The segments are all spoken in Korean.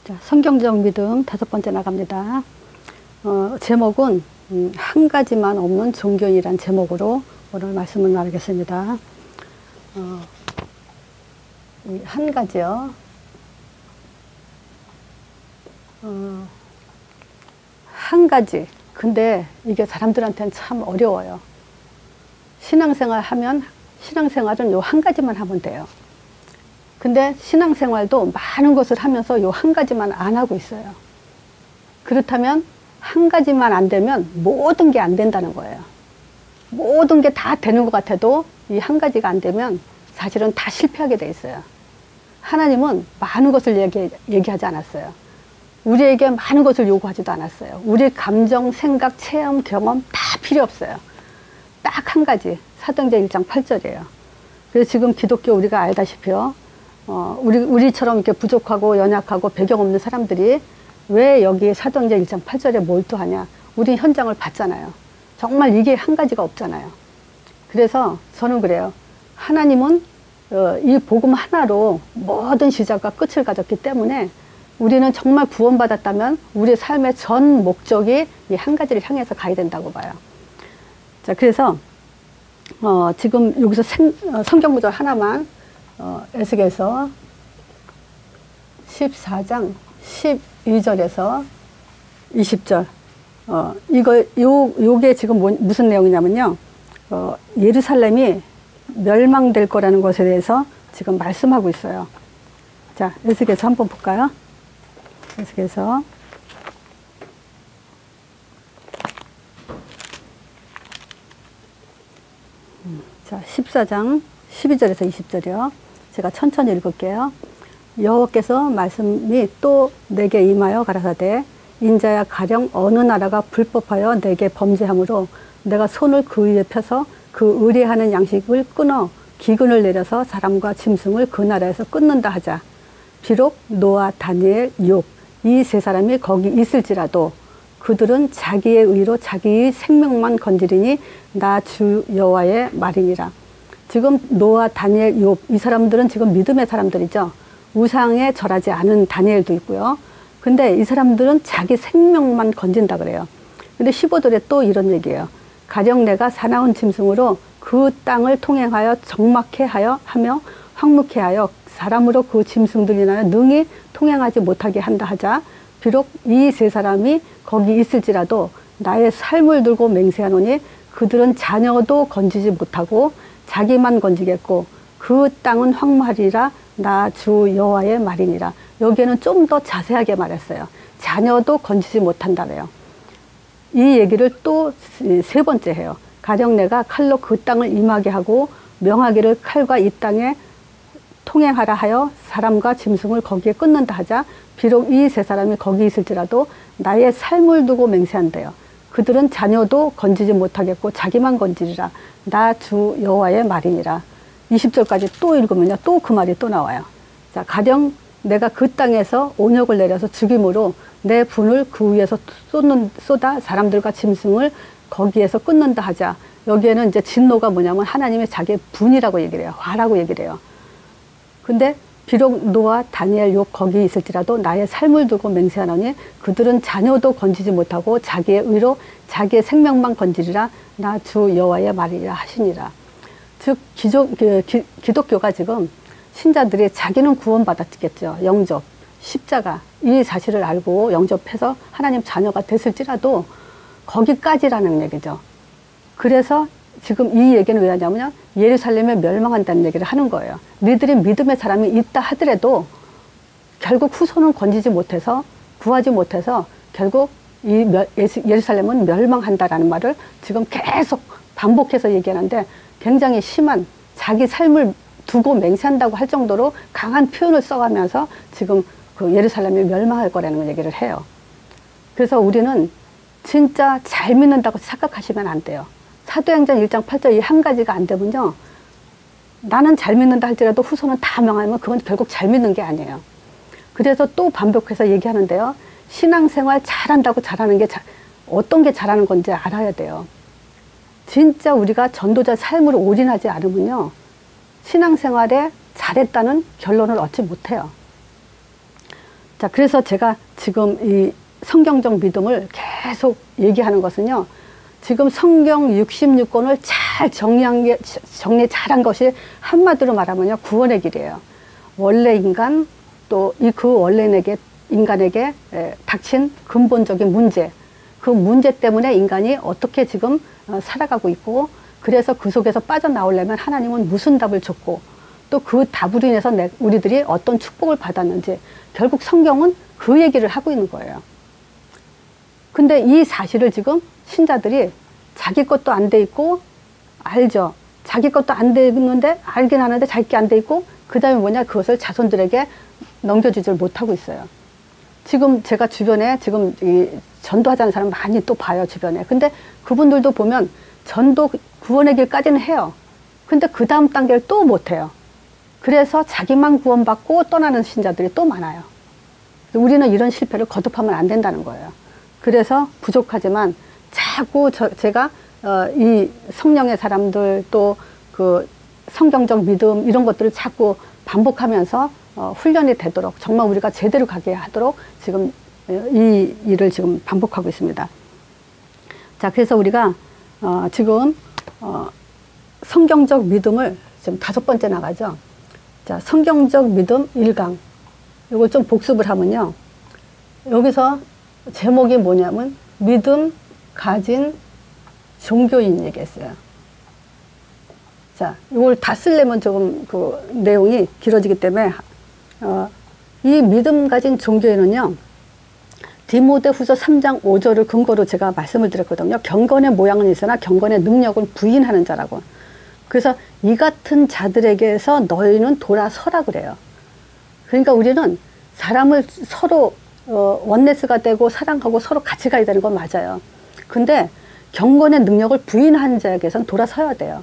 자, 성경적 믿음 5번째 나갑니다. 제목은 한 가지만 없는 종교이란 제목으로 오늘 말씀을 나누겠습니다. 한 가지요. 한 가지. 근데 이게 사람들한테는 참 어려워요. 신앙생활 하면 신앙생활은 요 한 가지만 하면 돼요. 근데 신앙생활도 많은 것을 하면서 요 한 가지만 안 하고 있어요. 그렇다면 한 가지만 안 되면 모든 게 안 된다는 거예요. 모든 게 다 되는 것 같아도 이 한 가지가 안 되면 사실은 다 실패하게 돼 있어요. 하나님은 많은 것을 얘기하지 않았어요. 우리에게 많은 것을 요구하지도 않았어요. 우리의 감정, 생각, 체험, 경험 다 필요 없어요. 딱 한 가지, 사도행전 1장 8절이에요. 그래서 지금 기독교 우리가 알다시피요. 우리처럼 이렇게 부족하고 연약하고 배경 없는 사람들이 왜 여기 사도행전 1장 8절에 몰두하냐. 우리 현장을 봤잖아요. 정말 이게 한 가지가 없잖아요. 그래서 저는 그래요. 하나님은 이 복음 하나로 모든 시작과 끝을 가졌기 때문에 우리는 정말 구원받았다면 우리의 삶의 전 목적이 이 한 가지를 향해서 가야 된다고 봐요. 자, 그래서 지금 여기서 성경 구절 하나만 에스겔서 14장 12절에서 20절 요게 지금 무슨 내용이냐면요. 예루살렘이 멸망될 거라는 것에 대해서 지금 말씀하고 있어요. 자, 에스겔서 한번 볼까요? 에스겔서 자, 14장 12절에서 20절이요. 제가 천천히 읽을게요. 여호와께서 말씀이 또 내게 임하여 가라사대 인자야 가령 어느 나라가 불법하여 내게 범죄함으로 내가 손을 그 위에 펴서 그 의뢰하는 양식을 끊어 기근을 내려서 사람과 짐승을 그 나라에서 끊는다 하자. 비록 노아, 다니엘, 욥 이 세 사람이 거기 있을지라도 그들은 자기의 의로 자기의 생명만 건지리니 나 주 여호와의 말이니라. 지금 노아, 다니엘, 욥 이 사람들은 지금 믿음의 사람들이죠. 우상에 절하지 않은 다니엘도 있고요. 근데 이 사람들은 자기 생명만 건진다 그래요. 근데 15절에 또 이런 얘기예요. 가령 내가 사나운 짐승으로 그 땅을 통행하여 적막해 하며 황무케 하여 사람으로 그 짐승들이 인하여 능히 통행하지 못하게 한다 하자. 비록 이 세 사람이 거기 있을지라도 나의 삶을 들고 맹세하노니 그들은 자녀도 건지지 못하고 자기만 건지겠고 그 땅은 황무하리라. 나 주 여호와의 말이니라. 여기에는 좀 더 자세하게 말했어요. 자녀도 건지지 못한다래요. 이 얘기를 또 세 번째 해요. 가령 내가 칼로 그 땅을 임하게 하고 명하기를 칼과 이 땅에 통행하라 하여 사람과 짐승을 거기에 끊는다 하자. 비록 이 세 사람이 거기 있을지라도 나의 삶을 두고 맹세한대요. 그들은 자녀도 건지지 못하겠고 자기만 건지리라. 나 주 여호와의 말이니라. 20절까지 또 읽으면요. 또 그 말이 또 나와요. 자, 가령 내가 그 땅에서 온역을 내려서 죽임으로 내 분을 그 위에서 쏟아 사람들과 짐승을 거기에서 끊는다 하자. 여기에는 이제 진노가 뭐냐면 하나님의 자기의 분이라고 얘기를 해요. 화라고 얘기를 해요. 근데 비록 노아, 다니엘, 욥 거기 있을지라도 나의 삶을 두고 맹세하노니 그들은 자녀도 건지지 못하고 자기의 의로 자기의 생명만 건지리라. 나 주 여호와의 말이라 하시니라. 즉 기독교가 지금 신자들이 자기는 구원받았겠죠. 영접, 십자가 이 사실을 알고 영접해서 하나님 자녀가 됐을지라도 거기까지라는 얘기죠. 그래서 지금 이 얘기는 왜 하냐면요. 예루살렘에 멸망한다는 얘기를 하는 거예요. 너희들이 믿음의 사람이 있다 하더라도 결국 후손은 건지지 못해서 구하지 못해서 결국 이 예루살렘은 멸망한다라는 말을 지금 계속 반복해서 얘기하는데 굉장히 심한 자기 삶을 두고 맹세한다고 할 정도로 강한 표현을 써가면서 지금 그 예루살렘이 멸망할 거라는 얘기를 해요. 그래서 우리는 진짜 잘 믿는다고 착각하시면 안 돼요. 사도행전 1장 8절 이 한 가지가 안 되면요. 나는 잘 믿는다 할지라도 후손은 다 명하면 그건 결국 잘 믿는 게 아니에요. 그래서 또 반복해서 얘기하는데요. 신앙생활 잘한다고 잘하는 게 어떤 게 잘하는 건지 알아야 돼요. 진짜 우리가 전도자 삶으로 올인하지 않으면요. 신앙생활에 잘했다는 결론을 얻지 못해요. 자, 그래서 제가 지금 이 성경적 믿음을 계속 얘기하는 것은요, 지금 성경 66권을 잘 정리 잘한 것이 한마디로 말하면요, 구원의 길이에요. 원래 인간, 또 그 원래 인간에게 닥친 근본적인 문제, 그 문제 때문에 인간이 어떻게 지금 살아가고 있고, 그래서 그 속에서 빠져나오려면 하나님은 무슨 답을 줬고, 또 그 답으로 인해서 우리들이 어떤 축복을 받았는지, 결국 성경은 그 얘기를 하고 있는 거예요. 근데 이 사실을 지금 신자들이 자기 것도 안 돼 있고, 알죠. 자기 것도 안 돼 있는데, 알긴 하는데 자기 게 안 돼 있고, 그 다음에 뭐냐, 그것을 자손들에게 넘겨주질 못하고 있어요. 지금 제가 주변에 지금 이 전도하자는 사람 많이 또 봐요, 주변에. 근데 그분들도 보면 전도 구원의 길까지는 해요. 근데 그 다음 단계를 또 못해요. 그래서 자기만 구원받고 떠나는 신자들이 또 많아요. 우리는 이런 실패를 거듭하면 안 된다는 거예요. 그래서 부족하지만 자꾸 제가 이 성령의 사람들, 또 그 성경적 믿음, 이런 것들을 자꾸 반복하면서 훈련이 되도록, 정말 우리가 제대로 가게 하도록 지금 이 일을 지금 반복하고 있습니다. 자, 그래서 우리가 지금 성경적 믿음을 지금 5번째 나가죠. 자, 성경적 믿음 1강. 이걸 좀 복습을 하면요, 여기서 제목이 뭐냐면 믿음 가진 종교인 얘기했어요. 자, 이걸 다 쓰려면 조금 그 내용이 길어지기 때문에 이 믿음 가진 종교인은요, 디모데후서 3장 5절을 근거로 제가 말씀을 드렸거든요. 경건의 모양은 있으나 경건의 능력은 부인하는 자라고. 그래서 이 같은 자들에게서 너희는 돌아서라 그래요. 그러니까 우리는 사람을 서로 원네스가 되고 사랑하고 서로 같이 가야 되는 건 맞아요. 근데 경건의 능력을 부인한 자에게선 돌아서야 돼요.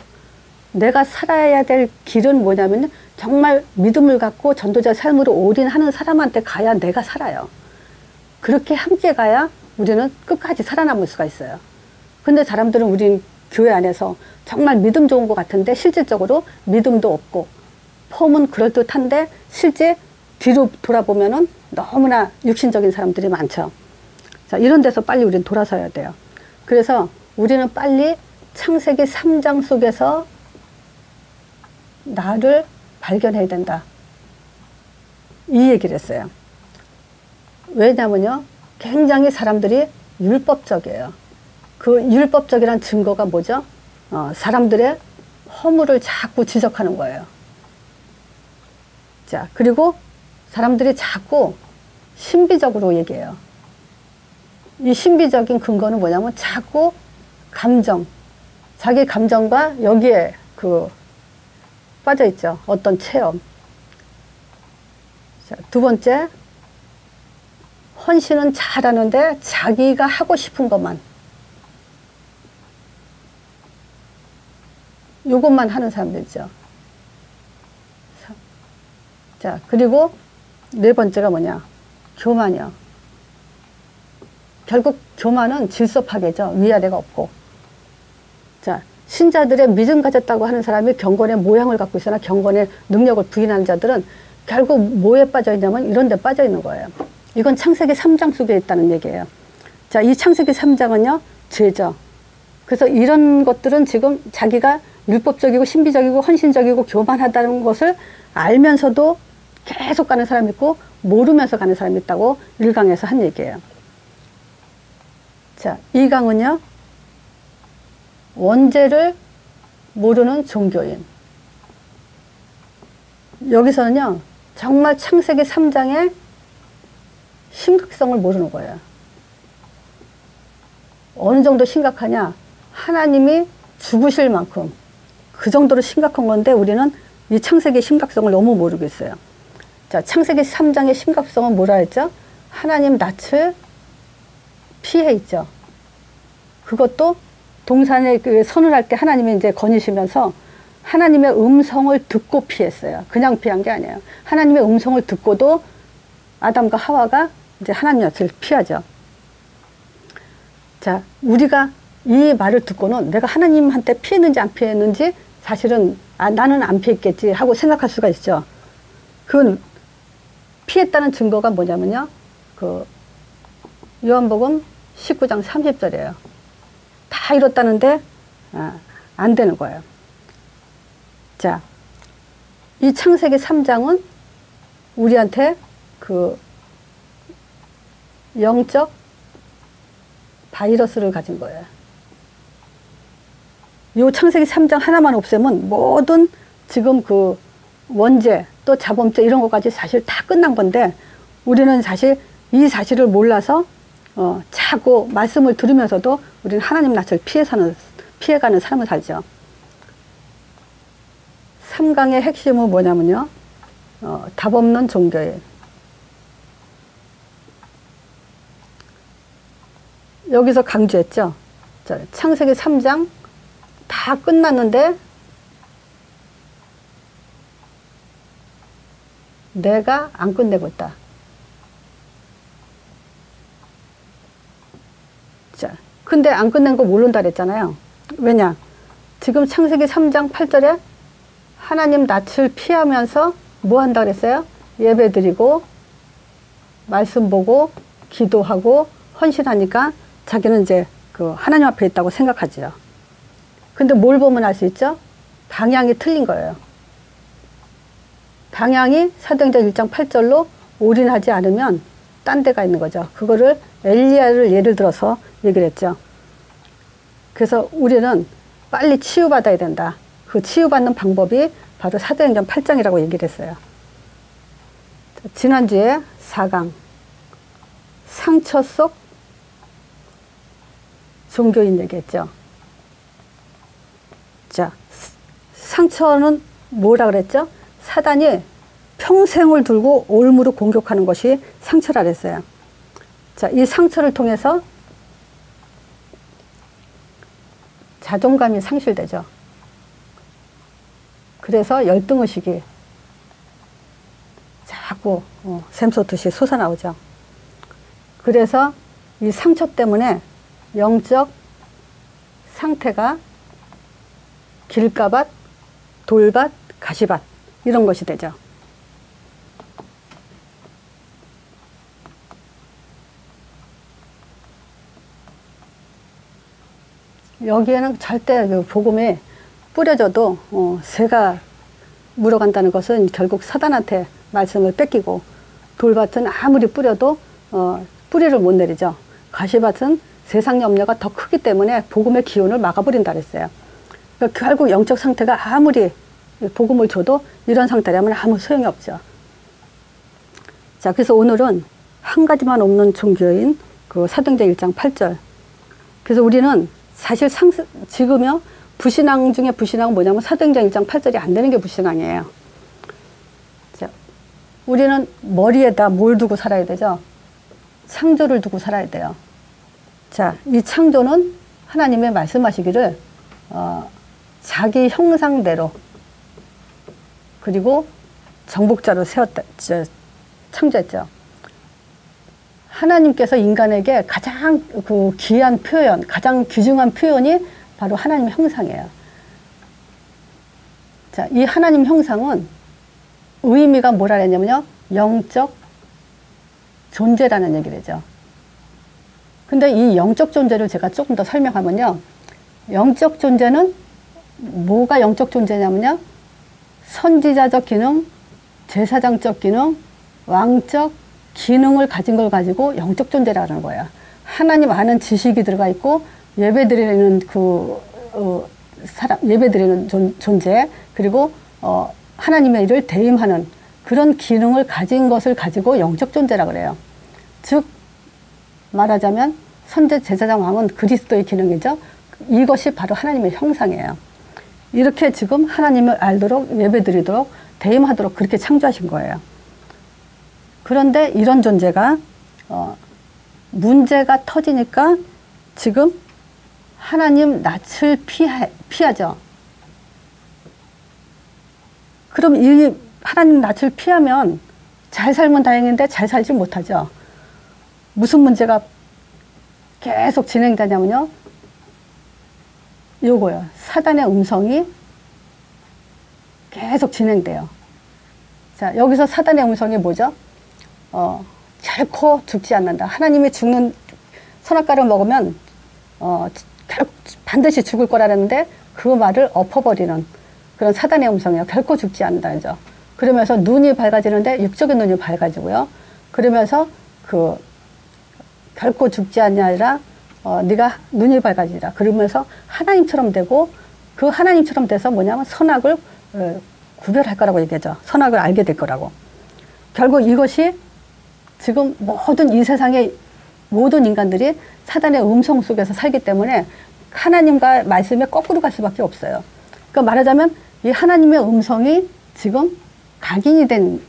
내가 살아야 될 길은 뭐냐면 정말 믿음을 갖고 전도자의 삶으로 올인하는 사람한테 가야 내가 살아요. 그렇게 함께 가야 우리는 끝까지 살아남을 수가 있어요. 근데 사람들은 우린 교회 안에서 정말 믿음 좋은 것 같은데 실질적으로 믿음도 없고, 폼은 그럴듯한데 실제 뒤로 돌아보면은 너무나 육신적인 사람들이 많죠. 자, 이런 데서 빨리 우리는 돌아서야 돼요. 그래서 우리는 빨리 창세기 3장 속에서 나를 발견해야 된다, 이 얘기를 했어요. 왜냐면요, 굉장히 사람들이 율법적이에요. 그 율법적이란 증거가 뭐죠? 사람들의 허물을 자꾸 지적하는 거예요. 자, 그리고 사람들이 자꾸 신비적으로 얘기해요. 이 신비적인 근거는 뭐냐면 자꾸 감정, 자기 감정과 여기에 빠져 있죠. 어떤 체험. 자, 2번째, 헌신은 잘하는데 자기가 하고 싶은 것만, 요것만 하는 사람들이죠. 자, 그리고 4번째가 뭐냐? 교만이요. 결국 교만은 질서 파괴죠. 위아래가 없고. 자, 신자들의 믿음 가졌다고 하는 사람이 경건의 모양을 갖고 있으나 경건의 능력을 부인하는 자들은 결국 뭐에 빠져 있냐면 이런 데 빠져 있는 거예요. 이건 창세기 3장 속에 있다는 얘기예요. 자, 이 창세기 3장은요, 죄죠. 그래서 이런 것들은 지금 자기가 율법적이고 신비적이고 헌신적이고 교만하다는 것을 알면서도 계속 가는 사람이 있고, 모르면서 가는 사람이 있다고 1강에서 한 얘기예요. 자, 2강은요, 원죄를 모르는 종교인. 여기서는요, 정말 창세기 3장의 심각성을 모르는 거예요. 어느 정도 심각하냐? 하나님이 죽으실 만큼 그 정도로 심각한 건데 우리는 이 창세기의 심각성을 너무 모르고 있어요. 자, 창세기 3장의 심각성은 뭐라 했죠? 하나님 낯을 피해 있죠. 그것도 동산에 선을 할 때 하나님이 이제 거니시면서 하나님의 음성을 듣고 피했어요. 그냥 피한 게 아니에요. 하나님의 음성을 듣고도 아담과 하와가 이제 하나님 낯을 피하죠. 자, 우리가 이 말을 듣고는 내가 하나님한테 피했는지 안 피했는지 사실은 나는 안 피했겠지 하고 생각할 수가 있죠. 그건 피했다는 증거가 뭐냐면요. 그 요한복음 19장 30절이에요. 다 이뤘다는데 안 되는 거예요. 자, 이 창세기 3장은 우리한테 그 영적 바이러스를 가진 거예요. 요 창세기 3장 하나만 없애면 모든 지금 그 원죄 또 자범죄 이런 것까지 사실 다 끝난 건데 우리는 사실 이 사실을 몰라서 자꾸 말씀을 들으면서도 우리는 하나님 낯을 피해가는 삶을 살죠. 3강의 핵심은 뭐냐면요. 답 없는 종교예요. 여기서 강조했죠. 자, 창세기 3장 다 끝났는데 내가 안 끝내고 있다. 자, 근데 안 끝낸 거 모른다 그랬잖아요. 왜냐? 지금 창세기 3장 8절에 하나님 낯을 피하면서 뭐 한다 그랬어요? 예배 드리고 말씀 보고 기도하고 헌신하니까 자기는 이제 그 하나님 앞에 있다고 생각하죠. 근데 뭘 보면 알 수 있죠? 방향이 틀린 거예요. 방향이 사도행전 1장 8절로 올인하지 않으면 딴 데가 있는 거죠. 그거를 엘리야를 예를 들어서 얘기를 했죠. 그래서 우리는 빨리 치유받아야 된다. 그 치유받는 방법이 바로 사도행전 8장이라고 얘기를 했어요. 지난주에 4강 상처 속 종교인 얘기했죠. 자, 상처는 뭐라 그랬죠? 사단이 평생을 들고 올무로 공격하는 것이 상처라 그랬어요. 자, 이 상처를 통해서 자존감이 상실되죠. 그래서 열등의식이 자꾸 샘솟듯이 솟아나오죠. 그래서 이 상처 때문에 영적 상태가 길가밭, 돌밭, 가시밭 이런 것이 되죠. 여기에는 절대 그 복음이 뿌려져도 새가 물어간다는 것은 결국 사단한테 말씀을 뺏기고, 돌밭은 아무리 뿌려도 뿌리를 못 내리죠. 가시밭은 세상 염려가 더 크기 때문에 복음의 기운을 막아버린다 그랬어요. 그러니까 결국 영적 상태가 아무리 복음을 줘도 이런 상태라면 아무 소용이 없죠. 자, 그래서 오늘은 한 가지만 없는 종교인 그 사도행전 1장 8절. 그래서 우리는 사실 지금요, 불신앙 중에 불신앙은 뭐냐면 사도행전 1장 8절이 안 되는 게 불신앙이에요. 자, 우리는 머리에다 뭘 두고 살아야 되죠? 창조를 두고 살아야 돼요. 자, 이 창조는 하나님의 말씀하시기를 자기 형상대로 그리고 정복자로 창조했죠. 하나님께서 인간에게 가장 그 귀한 표현, 가장 귀중한 표현이 바로 하나님의 형상이에요. 자, 이 하나님 형상은 의미가 뭐라 했냐면요, 영적 존재라는 얘기를 하죠. 근데 이 영적 존재를 제가 조금 더 설명하면요, 영적 존재는 뭐가 영적 존재냐면요, 선지자적 기능, 제사장적 기능, 왕적 기능을 가진 걸 가지고 영적 존재라는 거예요. 하나님 아는 지식이 들어가 있고, 예배드리는 예배드리는 존재, 그리고 하나님의 일을 대임하는 그런 기능을 가진 것을 가지고 영적 존재라 그래요. 즉 말하자면 선제, 제사장, 왕은 그리스도의 기능이죠. 이것이 바로 하나님의 형상이에요. 이렇게 지금 하나님을 알도록, 예배드리도록, 대임하도록 그렇게 창조하신 거예요. 그런데 이런 존재가 문제가 터지니까 지금 하나님 낯을 피하죠. 그럼 이 하나님 낯을 피하면 잘 살면 다행인데 잘 살지 못하죠. 무슨 문제가 계속 진행되냐면요, 요거요. 사단의 음성이 계속 진행돼요. 자, 여기서 사단의 음성이 뭐죠? 결코 죽지 않는다. 하나님이 죽는 선악과를 먹으면 반드시 죽을 거라는데 그 말을 엎어버리는 그런 사단의 음성이에요. 결코 죽지 않는다. 그죠? 그러면서 눈이 밝아지는데 육적인 눈이 밝아지고요. 그러면서 결코 죽지 않냐 아니라 네가 눈이 밝아지라. 그러면서 하나님처럼 되고 그 하나님처럼 돼서 뭐냐면 선악을 구별할 거라고 얘기하죠. 선악을 알게 될 거라고. 결국 이것이 지금 모든 이 세상의 모든 인간들이 사단의 음성 속에서 살기 때문에 하나님과 말씀에 거꾸로 갈 수밖에 없어요. 그러니까 말하자면 이 하나님의 음성이 지금 각인이 된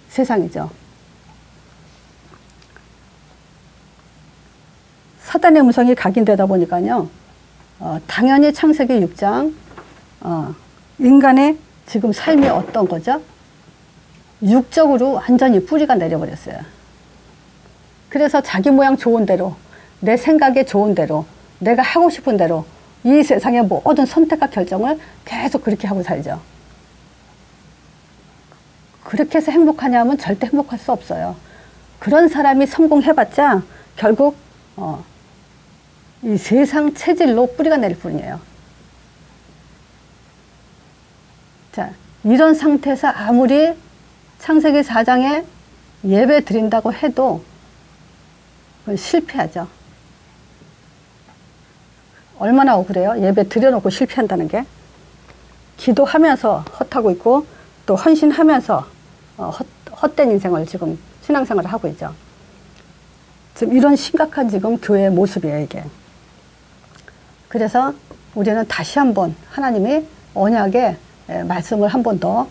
세상이죠. 사단의 음성이 각인되다 보니까요. 당연히 창세기 6장 인간의 지금 삶이 어떤 거죠? 육적으로 완전히 뿌리가 내려버렸어요. 그래서 자기 모양 좋은 대로, 내 생각에 좋은 대로, 내가 하고 싶은 대로 이 세상의 모든 선택과 결정을 계속 그렇게 하고 살죠. 그렇게 해서 행복하냐면 절대 행복할 수 없어요. 그런 사람이 성공해봤자 결국 이 세상 체질로 뿌리가 내릴 뿐이에요. 자, 이런 상태에서 아무리 창세기 4장에 예배 드린다고 해도 그건 실패하죠. 얼마나 억울해요. 예배 드려놓고 실패한다는 게. 기도하면서 헛하고 있고 또 헌신하면서 헛된 인생을 지금 신앙생활을 하고 있죠. 지금 이런 심각한 지금 교회의 모습이에요, 이게. 그래서 우리는 다시 한번 하나님이 언약의 말씀을 한 번 더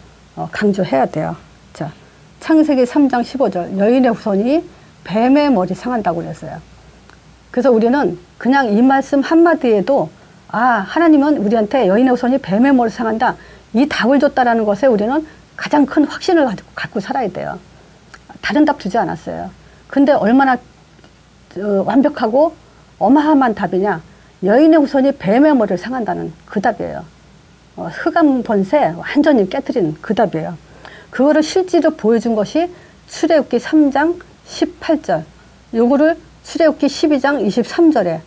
강조해야 돼요. 자, 창세기 3장 15절 여인의 후손이 뱀의 머리 상한다고 그랬어요. 그래서 우리는 그냥 이 말씀 한마디에도 하나님은 우리한테 여인의 후손이 뱀의 머리 상한다. 이 답을 줬다라는 것에 우리는 가장 큰 확신을 갖고 살아야 돼요. 다른 답 주지 않았어요. 근데 얼마나 완벽하고 어마어마한 답이냐. 여인의 후손이 뱀의 머리를 상한다는 그 답이에요. 흑암 번세 완전히 깨트린 그 답이에요. 그거를 실제로 보여준 것이 출애굽기 3장 18절. 요거를 출애굽기 12장 23절에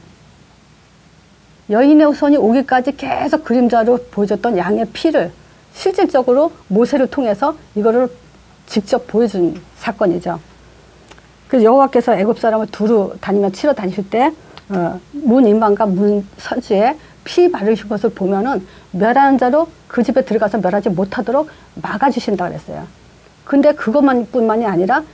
여인의 후손이 오기까지 계속 그림자로 보여줬던 양의 피를 실질적으로 모세를 통해서 이거를 직접 보여준 사건이죠. 그래서 여호와께서 애굽 사람을 두루 다니며 치러 다니실 때 문 임방과 문 서지에 피 바르신 것을 보면은 멸하는 자로 그 집에 들어가서 멸하지 못하도록 막아주신다 그랬어요. 근데 그것뿐만이 아니라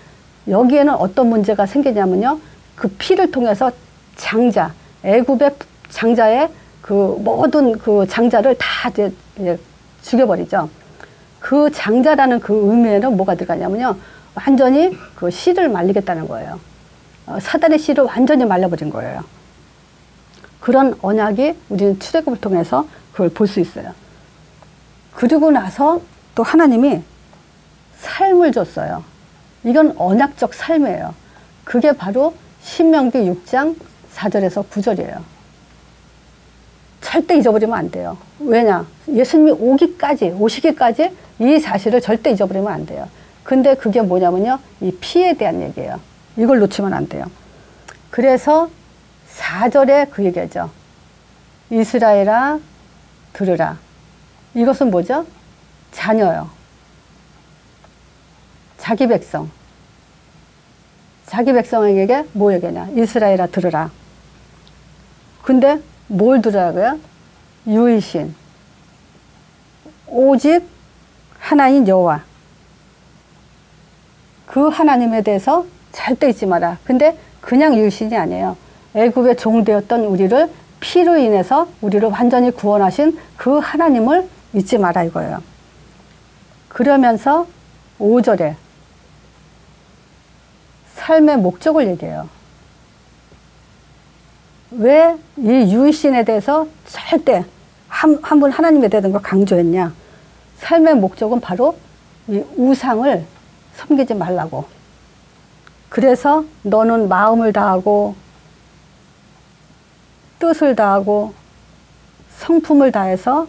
여기에는 어떤 문제가 생기냐면요. 그 피를 통해서 장자, 애굽의 장자의 그 모든 그 장자를 다 이제 죽여버리죠. 그 장자라는 그 의미에는 뭐가 들어가냐면요. 완전히 그 씨를 말리겠다는 거예요. 사단의 씨를 완전히 말려버린 거예요. 그런 언약이 우리는 출애굽을 통해서 그걸 볼 수 있어요. 그리고 나서 또 하나님이 삶을 줬어요. 이건 언약적 삶이에요. 그게 바로 신명기 6장 4절에서 9절이에요. 절대 잊어버리면 안 돼요. 왜냐? 예수님이 오시기까지 이 사실을 절대 잊어버리면 안 돼요. 근데 그게 뭐냐면요. 이 피에 대한 얘기예요. 이걸 놓치면 안 돼요. 그래서 4절에 그 얘기하죠. 이스라엘아 들으라. 이것은 뭐죠? 자녀요. 자기 백성. 자기 백성에게 뭐 얘기하냐. 이스라엘아 들으라. 근데 뭘 들으라고요? 유일신. 오직 하나님 여호와. 그 하나님에 대해서 절대 잊지 마라. 근데 그냥 유일신이 아니에요. 애굽의 종되었던 우리를 피로 인해서 우리를 완전히 구원하신 그 하나님을 잊지 마라 이거예요. 그러면서 5절에 삶의 목적을 얘기해요. 왜 이 유일신에 대해서 절대 한 분 하나님에 대한 걸 강조했냐. 삶의 목적은 바로 이 우상을 섬기지 말라고. 그래서 너는 마음을 다하고 뜻을 다하고 성품을 다해서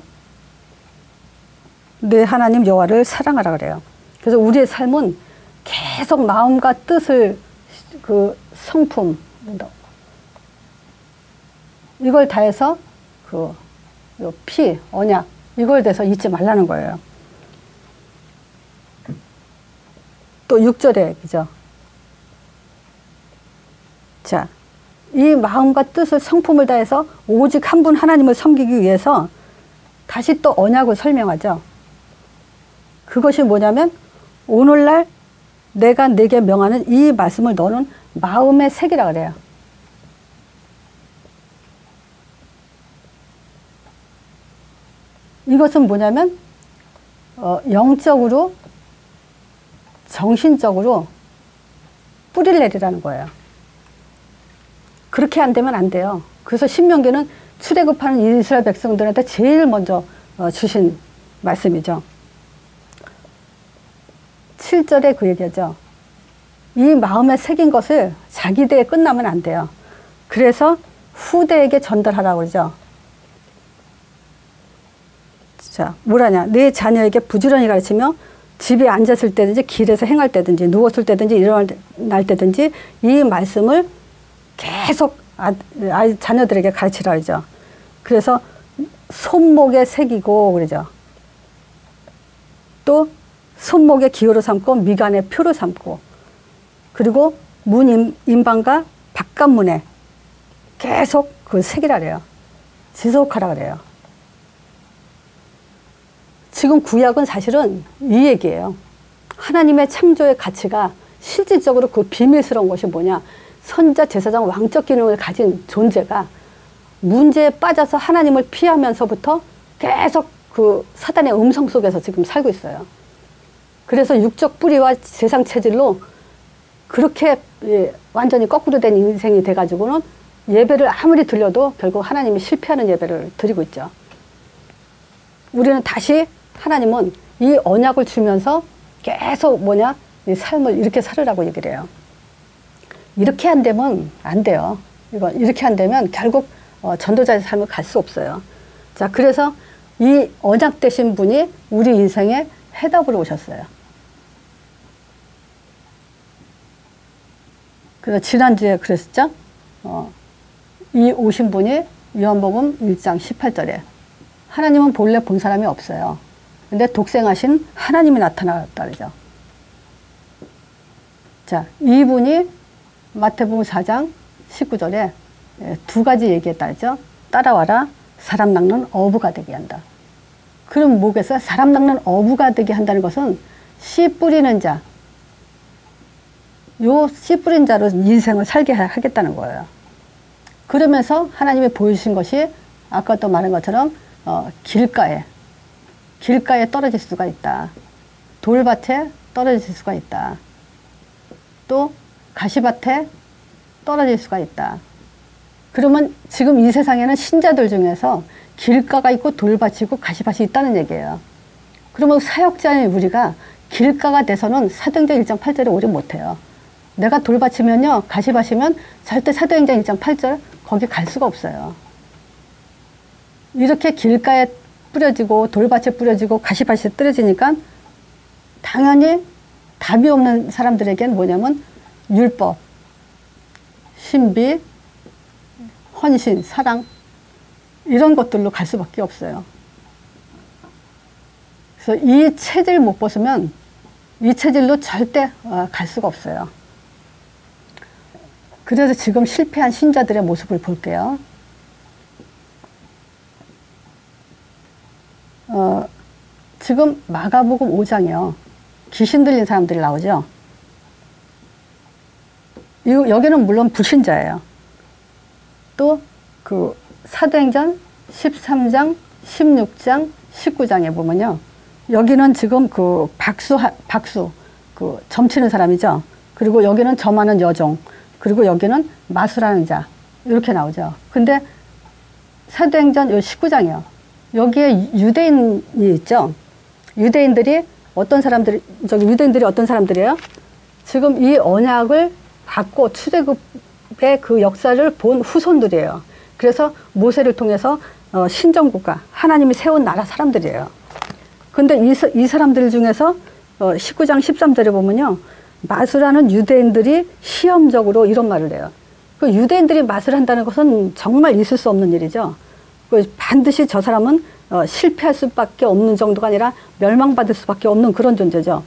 내 하나님 여호와를 사랑하라 그래요. 그래서 우리의 삶은 계속 마음과 뜻을 그 성품 이걸 다해서 그 피, 언약 이걸 대해서 잊지 말라는 거예요. 또 6절의 얘기죠. 자, 이 마음과 뜻을 성품을 다해서 오직 한 분 하나님을 섬기기 위해서 다시 또 언약을 설명하죠. 그것이 뭐냐면 오늘날 내가 네게 명하는 이 말씀을 너는 마음에 새기라 그래요. 이것은 뭐냐면 영적으로 정신적으로 뿌리를 내리라는 거예요. 그렇게 안 되면 안 돼요. 그래서 신명기는 출애굽하는 이스라엘 백성들한테 제일 먼저 주신 말씀이죠. 7절에 그 얘기하죠. 이 마음에 새긴 것을 자기 대에 끝나면 안 돼요. 그래서 후대에게 전달하라고 그러죠. 자, 뭐라냐. 내 자녀에게 부지런히 가르치며 집에 앉았을 때든지 길에서 행할 때든지 누웠을 때든지 일어날 때든지 이 말씀을 계속 자녀들에게 가르치라 그러죠. 그래서 손목에 새기고 그러죠. 또 손목에 기호로 삼고 미간에 표로 삼고 그리고 문 임방과 바깥문에 계속 그 새기라 그래요. 지속하라 그래요. 지금 구약은 사실은 이 얘기예요. 하나님의 창조의 가치가 실질적으로 그 비밀스러운 것이 뭐냐. 선자, 제사장, 왕적 기능을 가진 존재가 문제에 빠져서 하나님을 피하면서부터 계속 그 사단의 음성 속에서 지금 살고 있어요. 그래서 육적 뿌리와 세상 체질로 그렇게 완전히 거꾸로 된 인생이 돼가지고는 예배를 아무리 드려도 결국 하나님이 실패하는 예배를 드리고 있죠. 우리는 다시 하나님은 이 언약을 주면서 계속 뭐냐, 이 삶을 이렇게 살으라고 얘기를 해요. 이렇게 안 되면 안 돼요. 이렇게 안 되면 결국 전도자의 삶을 갈 수 없어요. 자, 그래서 이 언약 되신 분이 우리 인생에 해답으로 오셨어요. 그래서 지난주에 그랬었죠? 이 오신 분이 요한복음 1장 18절에 하나님은 본래 본 사람이 없어요. 근데 독생하신 하나님이 나타났다 그러죠. 자, 이분이 마태복음 4장 19절에 두 가지 얘기했다 그러죠. 따라와라, 사람 낚는 어부가 되게 한다. 그럼 뭐겠어요? 사람 낚는 어부가 되게 한다는 것은 씨 뿌리는 자, 요 씨 뿌린 자로 인생을 살게 하겠다는 거예요. 그러면서 하나님이 보여주신 것이 아까 또 말한 것처럼 길가에 떨어질 수가 있다. 돌밭에 떨어질 수가 있다. 또 가시밭에 떨어질 수가 있다. 그러면 지금 이 세상에는 신자들 중에서 길가가 있고 돌밭이 있고 가시밭이 있다는 얘기예요. 그러면 사역자인 우리가 길가가 돼서는 사도행전 1장 8절에 오지 못해요. 내가 돌밭이면요, 가시밭이면 절대 사도행전 1장 8절 거기 갈 수가 없어요. 이렇게 길가에 뿌려지고 돌밭에 뿌려지고 가시밭에 떨어지니까 당연히 답이 없는 사람들에게는 뭐냐면 율법, 신비, 헌신, 사랑 이런 것들로 갈 수밖에 없어요. 그래서 이 체질 못 벗으면 이 체질로 절대 갈 수가 없어요. 그래서 지금 실패한 신자들의 모습을 볼게요. 지금 마가복음 5장이요. 귀신 들린 사람들이 나오죠. 여기는 물론 불신자예요. 또 그 사도행전 13장, 16장, 19장에 보면요. 여기는 지금 그 박수 그 점치는 사람이죠. 그리고 여기는 점하는 여종, 그리고 여기는 마술하는 자 이렇게 나오죠. 근데 사도행전 요 19장이요. 여기에 유대인이 있죠. 유대인들이 어떤 사람들이에요? 지금 이 언약을 받고 출애굽의 그 역사를 본 후손들이에요. 그래서 모세를 통해서 신정국가, 하나님이 세운 나라 사람들이에요. 근데 이 사람들 중에서 19장 13절에 보면요. 마술하는 유대인들이 시험적으로 이런 말을 해요. 그 유대인들이 마술한다는 것은 정말 있을 수 없는 일이죠. 그 반드시 저 사람은 실패할 수밖에 없는 정도가 아니라 멸망받을 수밖에 없는 그런 존재죠.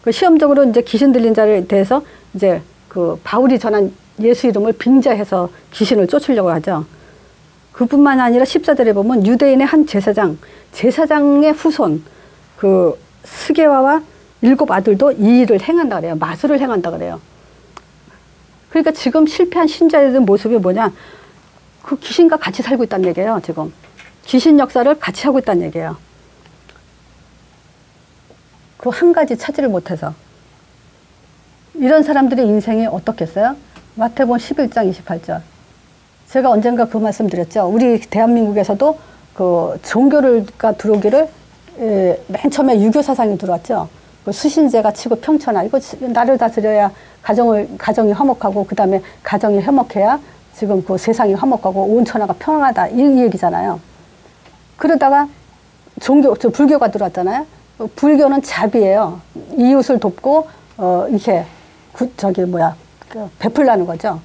그 시험적으로 이제 귀신 들린 자에 대해서 이제 그 바울이 전한 예수 이름을 빙자해서 귀신을 쫓으려고 하죠. 그뿐만 아니라 14절에 보면 유대인의 한 제사장의 후손 그 스게와와 7 아들도 이 일을 행한다 그래요. 마술을 행한다 그래요. 그러니까 지금 실패한 신자의 모습이 뭐냐? 그 귀신과 같이 살고 있다는 얘기예요. 지금 귀신 역사를 같이 하고 있다는 얘기예요. 그 한 가지 차지를 못해서. 이런 사람들의 인생이 어떻겠어요? 마태복음 11장 28절. 제가 언젠가 그 말씀 드렸죠. 우리 대한민국에서도 그 종교가 들어오기를 맨 처음에 유교 사상이 들어왔죠. 그 수신제가 치고 평천하. 이거 나를 다스려야 가정이 화목하고 그 다음에 가정이 화목해야 지금 그 세상이 화목하고 온 천하가 평안하다. 이 얘기잖아요. 그러다가 불교가 들어왔잖아요. 불교는 자비예요. 이웃을 돕고 이렇게 베풀라는 거죠.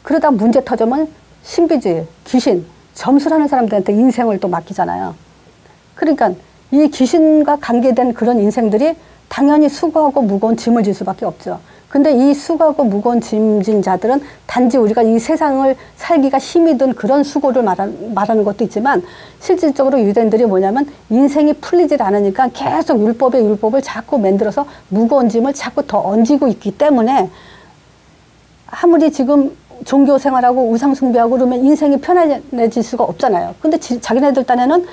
그러다 문제 터지면 신비주의, 귀신, 점술하는 사람들한테 인생을 또 맡기잖아요. 그러니까 이 귀신과 관계된 그런 인생들이 당연히 수고하고 무거운 짐을 질 수밖에 없죠. 근데 이 수고하고 무거운 짐진 자들은 단지 우리가 이 세상을 살기가 힘이 든 그런 수고를 말하는 것도 있지만 실질적으로 유대인들이 뭐냐면 인생이 풀리질 않으니까 계속 율법을 자꾸 만들어서 무거운 짐을 자꾸 더 얹고 있기 때문에 아무리 지금 종교 생활하고 우상 숭배하고 그러면 인생이 편안해질 수가 없잖아요. 근데 자기네들 딴에는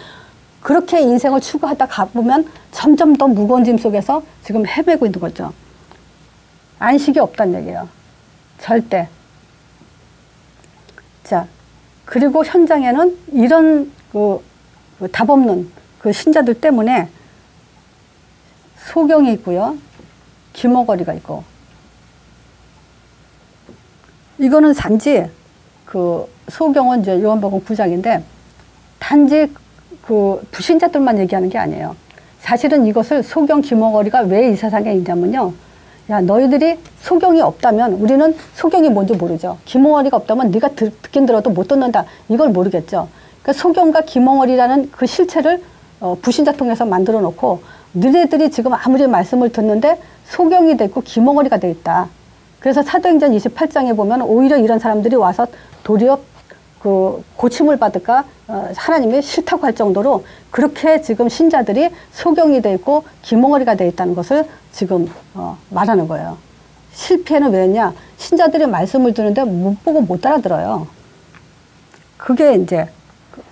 그렇게 인생을 추구하다 가보면 점점 더 무거운 짐 속에서 지금 헤매고 있는 거죠. 안식이 없다는 얘기예요. 절대. 자, 그리고 현장에는 이런 답 없는 그 신자들 때문에 소경이 있고요. 귀머거리가 있고. 이거는 단지 그 소경은 이제 요한복음 9장인데 단지 그 불신자들만 얘기하는 게 아니에요. 사실은 이것을 소경 귀머거리가 왜 이 세상에 있냐면요. 야, 너희들이 소경이 없다면 우리는 소경이 뭔지 모르죠. 귀머거리가 없다면 네가 듣긴 들어도 못 듣는다. 이걸 모르겠죠. 그러니까 소경과 귀머거리라는 그 실체를 불신자 통해서 만들어 놓고 너희들이 지금 아무리 말씀을 듣는데 소경이 돼 있고 귀머거리가 돼 있다. 그래서 사도행전 28장에 보면 오히려 이런 사람들이 와서 도리어 그 고침을 받을까 하나님이 싫다고 할 정도로 그렇게 지금 신자들이 소경이 돼 있고 귀머거리가 돼 있다는 것을 지금 말하는 거예요. 실패는 왜냐? 신자들이 말씀을 듣는데 못 보고 못 알아들어요. 그게 이제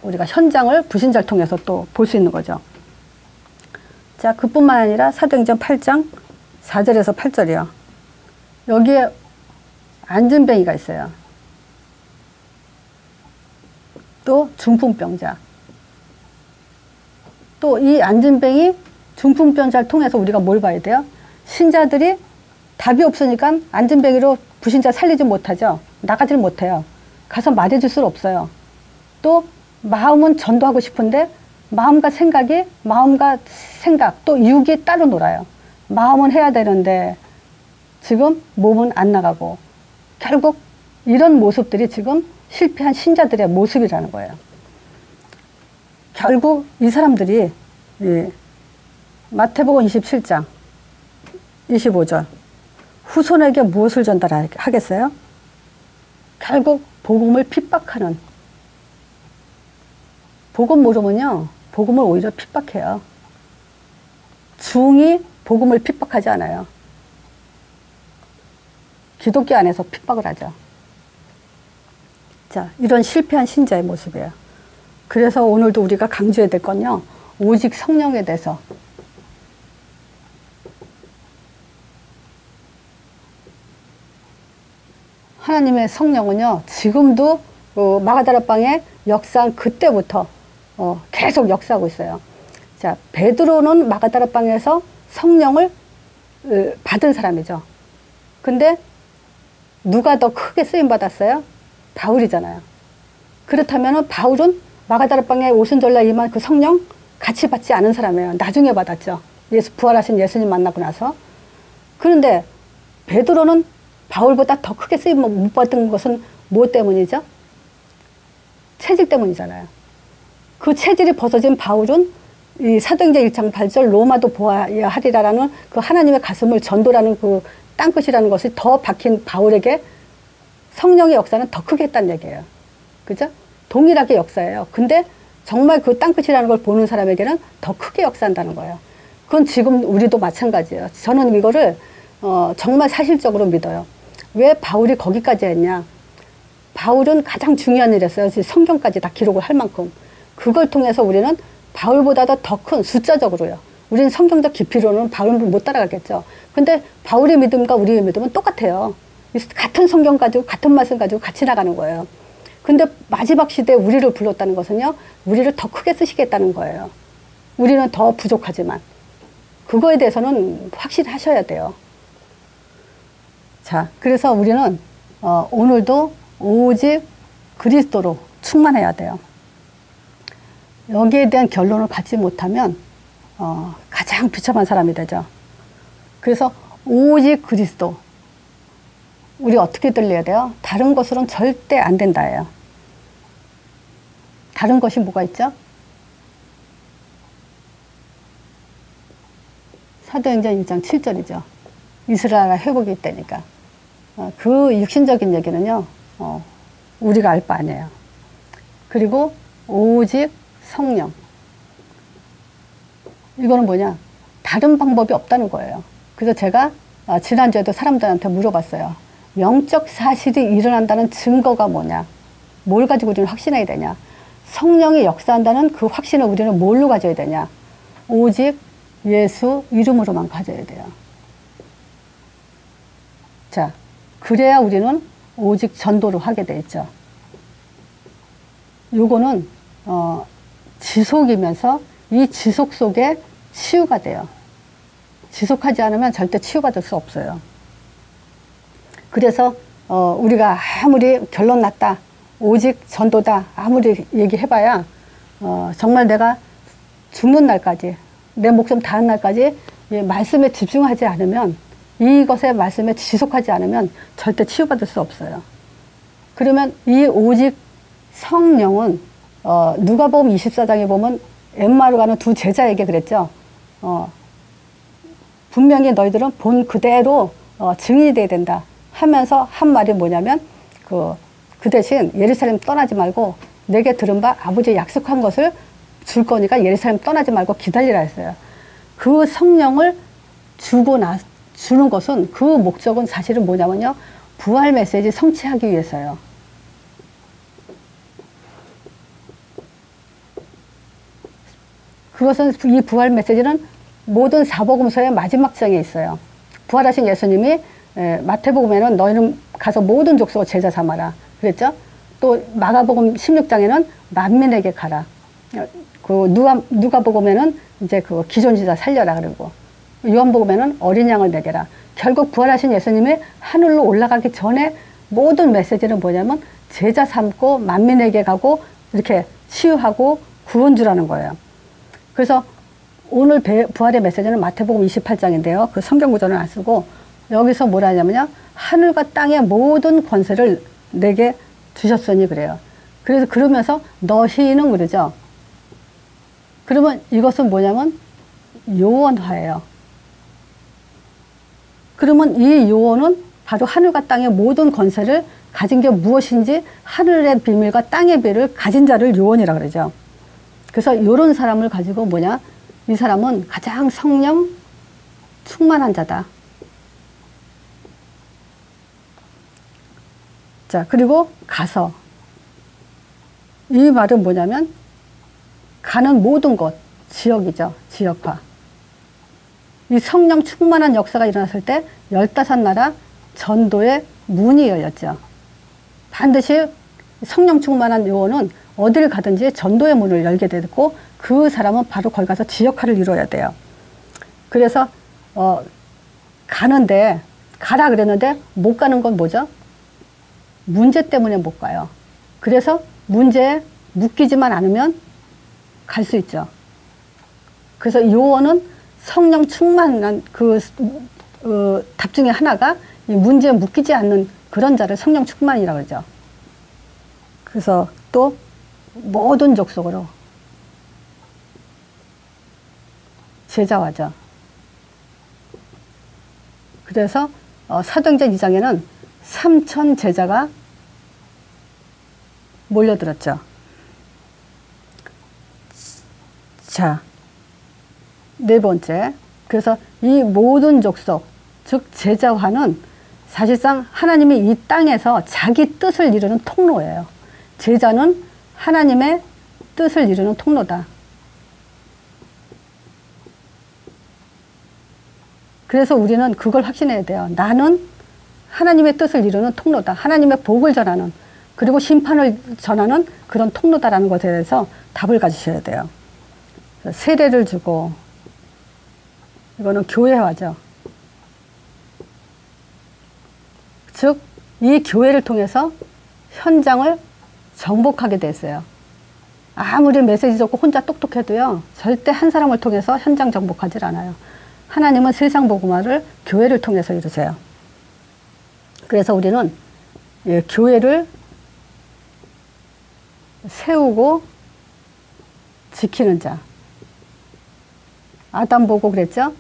우리가 현장을 불신자를 통해서 또 볼 수 있는 거죠. 자, 그뿐만 아니라 사도행전 8장 4절에서 8절이요. 여기에 안진뱅이가 있어요. 또 중풍병자. 또 이 안진뱅이 중풍병자를 통해서 우리가 뭘 봐야 돼요? 신자들이 답이 없으니까 안진뱅이로 불신자 살리지 못하죠. 나가질 못해요. 가서 말해줄 수 없어요. 또 마음은 전도하고 싶은데 마음과 생각, 또 육이 따로 놀아요. 마음은 해야 되는데 지금 몸은 안 나가고 결국 이런 모습들이 지금 실패한 신자들의 모습이라는 거예요. 결국 이 사람들이 마태복음 27장 25절 후손에게 무엇을 전달하겠어요? 결국 복음을 핍박하는, 복음 모르면요 복음을 오히려 핍박해요. 중이 복음을 핍박하지 않아요. 기독교 안에서 핍박을 하죠. 자, 이런 실패한 신자의 모습이에요. 그래서 오늘도 우리가 강조해야 될 건요, 오직 성령에 대해서. 하나님의 성령은요, 지금도 마가다라방의 역사한 그때부터 계속 역사하고 있어요. 자, 베드로는 마가다라방에서 성령을 받은 사람이죠. 근데 누가 더 크게 쓰임 받았어요? 바울이잖아요. 그렇다면 바울은 마가다라방에 오순절날 임한 그 성령 같이 받지 않은 사람이에요. 나중에 받았죠. 부활하신 예수님 만나고 나서. 그런데 베드로는 바울보다 더 크게 쓰임 못 받은 것은 무엇 때문이죠? 체질 때문이잖아요. 그 체질이 벗어진 바울은 이 사도행전 1장 8절 로마도 보아야 하리라라는 그 하나님의 가슴을 전도라는 그 땅끝이라는 것이 더 박힌 바울에게 성령의 역사는 더 크게 했다는 얘기예요. 그죠? 동일하게 역사예요. 근데 정말 그 땅끝이라는 걸 보는 사람에게는 더 크게 역사한다는 거예요. 그건 지금 우리도 마찬가지예요. 저는 이거를 정말 사실적으로 믿어요. 왜 바울이 거기까지 했냐? 바울은 가장 중요한 일을 했어요. 성경까지 다 기록을 할 만큼. 그걸 통해서 우리는 바울보다도 더 큰 숫자적으로요. 우리는 성경적 깊이로는 바울을 못 따라가겠죠. 근데 바울의 믿음과 우리의 믿음은 똑같아요. 같은 성경 가지고 같은 말씀 가지고 같이 나가는 거예요. 근데 마지막 시대에 우리를 불렀다는 것은요. 우리를 더 크게 쓰시겠다는 거예요. 우리는 더 부족하지만. 그거에 대해서는 확실히 하셔야 돼요. 자, 그래서 우리는 오늘도 오직 그리스도로 충만해야 돼요. 여기에 대한 결론을 갖지 못하면 가장 비참한 사람이 되죠. 그래서 오직 그리스도. 우리 어떻게 들려야 돼요? 다른 것으로는 절대 안 된다예요. 다른 것이 뭐가 있죠? 사도행전 1장 7절이죠. 이스라엘 회복이 때니까. 그 육신적인 얘기는요. 우리가 알 바 아니에요. 그리고 오직 성령. 이거는 뭐냐? 다른 방법이 없다는 거예요. 그래서 제가 지난주에도 사람들한테 물어봤어요. 영적 사실이 일어난다는 증거가 뭐냐? 뭘 가지고 우리는 확신해야 되냐? 성령이 역사한다는 그 확신을 우리는 뭘로 가져야 되냐? 오직 예수 이름으로만 가져야 돼요. 자, 그래야 우리는 오직 전도를 하게 돼 있죠. 요거는 지속이면서 이 지속 속에 치유가 돼요. 지속하지 않으면 절대 치유받을 수 없어요. 그래서 우리가 아무리 결론 났다, 오직 전도다 아무리 얘기해봐야 정말 내가 죽는 날까지, 내 목숨 다한 날까지 이 말씀에 집중하지 않으면, 이것의 말씀에 지속하지 않으면 절대 치유받을 수 없어요. 그러면 이 오직 성령은 누가복음 24장에 보면 엠마오로 가는 두 제자에게 그랬죠. 분명히 너희들은 본 그대로 증인이 돼야 된다 하면서 한 말이 뭐냐면 그 대신 예루살렘 떠나지 말고 내게 들은 바 아버지 약속한 것을 줄 거니까 예루살렘 떠나지 말고 기다리라 했어요. 그 성령을 주는 것은 그 목적은 사실은 뭐냐면요. 부활 메시지 성취하기 위해서요. 그것은 이 부활 메시지는 모든 사복음서의 마지막 장에 있어요. 부활하신 예수님이 마태복음에는 너희는 가서 모든 족속을 제자 삼아라 그랬죠. 또 마가복음 16장에는 만민에게 가라. 그 누가복음에는 이제 그 기존지자 살려라 그러고, 요한복음에는 어린 양을 먹여라. 결국 부활하신 예수님이 하늘로 올라가기 전에 모든 메시지는 뭐냐면 제자 삼고 만민에게 가고 이렇게 치유하고 구원 주라는 거예요. 그래서 오늘 부활의 메시지는 마태복음 28장인데요. 그 성경 구절은 안 쓰고 여기서 뭐라 하냐면요. 하늘과 땅의 모든 권세를 내게 주셨으니 그래요. 그래서 그러면서 너희는 그러죠. 그러면 이것은 뭐냐면 요원화예요. 그러면 이 요원은 바로 하늘과 땅의 모든 권세를 가진 게 무엇인지 하늘의 비밀과 땅의 비밀을 가진 자를 요원이라고 그러죠. 그래서 이런 사람을 가지고 뭐냐? 이 사람은 가장 성령 충만한 자다. 자, 그리고 가서. 이 말은 뭐냐면 가는 모든 곳, 지역이죠. 지역화. 이 성령 충만한 역사가 일어났을 때 15나라 전도의 문이 열렸죠. 반드시 성령 충만한 요원은 어딜 가든지 전도의 문을 열게 되고 그 사람은 바로 거기 가서 지역화를 이루어야 돼요. 그래서 가는데 가라 그랬는데 못 가는 건 뭐죠? 문제 때문에 못 가요. 그래서 문제에 묶이지만 않으면 갈 수 있죠. 그래서 요원은 성령 충만한 답 중에 하나가 이 문제에 묶이지 않는 그런 자를 성령 충만이라고 그러죠. 그래서 또 모든 족속으로 제자화죠. 그래서 사도행전 2장에는 3,000 제자가 몰려들었죠. 자, 네 번째. 그래서 이 모든 족속, 즉 제자화는 사실상 하나님이 이 땅에서 자기 뜻을 이루는 통로예요. 제자는 하나님의 뜻을 이루는 통로다. 그래서 우리는 그걸 확신해야 돼요. 나는 하나님의 뜻을 이루는 통로다. 하나님의 복을 전하는, 그리고 심판을 전하는 그런 통로다라는 것에 대해서 답을 가지셔야 돼요. 세례를 주고, 이거는 교회화죠. 즉, 이 교회를 통해서 현장을 정복하게 됐어요. 아무리 메시지 좋고 혼자 똑똑해도요, 절대 한 사람을 통해서 현장 정복하지 않아요. 하나님은 세상 복음화를 교회를 통해서 이루세요. 그래서 우리는 교회를 세우고 지키는 자. 아담 보고 그랬죠?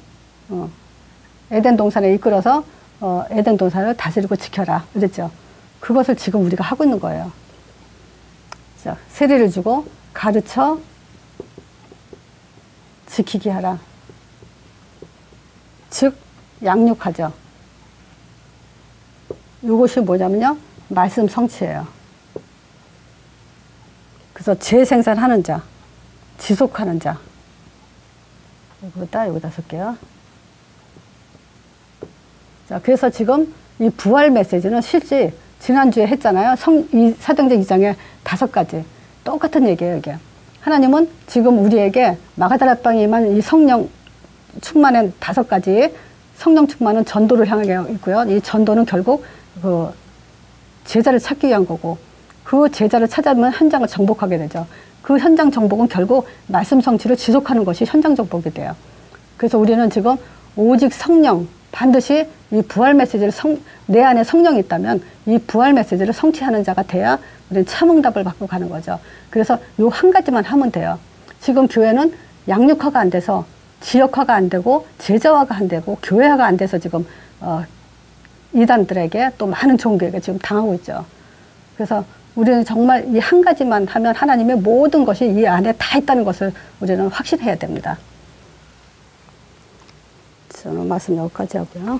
에덴 동산에 이끌어서 에덴 동산을 다스리고 지켜라 그랬죠. 그것을 지금 우리가 하고 있는 거예요. 자, 세례를 주고 가르쳐 지키게 하라. 즉 양육하죠. 이것이 뭐냐면요, 말씀 성취예요. 그래서 재생산하는 자, 지속하는 자. 여기다 쓸게요. 자, 그래서 지금 이 부활 메시지는 실제 지난주에 했잖아요. 이 사도행전 2장에 5가지. 똑같은 얘기예요, 이게. 하나님은 지금 우리에게 마가다락방에 임한 이 성령 충만의 5가지, 성령 충만은 전도를 향하게 있고요. 이 전도는 결국 그 제자를 찾기 위한 거고, 그 제자를 찾아면 현장을 정복하게 되죠. 그 현장 정복은 결국 말씀 성취를 지속하는 것이 현장 정복이 돼요. 그래서 우리는 지금 오직 성령, 반드시 이 부활 메시지를 내 안에 성령이 있다면 이 부활 메시지를 성취하는 자가 돼야 우리는 참응답을 받고 가는 거죠. 그래서 요 한 가지만 하면 돼요. 지금 교회는 양육화가 안 돼서, 지역화가 안 되고, 제자화가 안 되고, 교회화가 안 돼서 지금 이단들에게 또 많은 종교에게 지금 당하고 있죠. 그래서 우리는 정말 이 한 가지만 하면 하나님의 모든 것이 이 안에 다 있다는 것을 우리는 확신해야 됩니다. 저는 말씀 여기까지 하고요.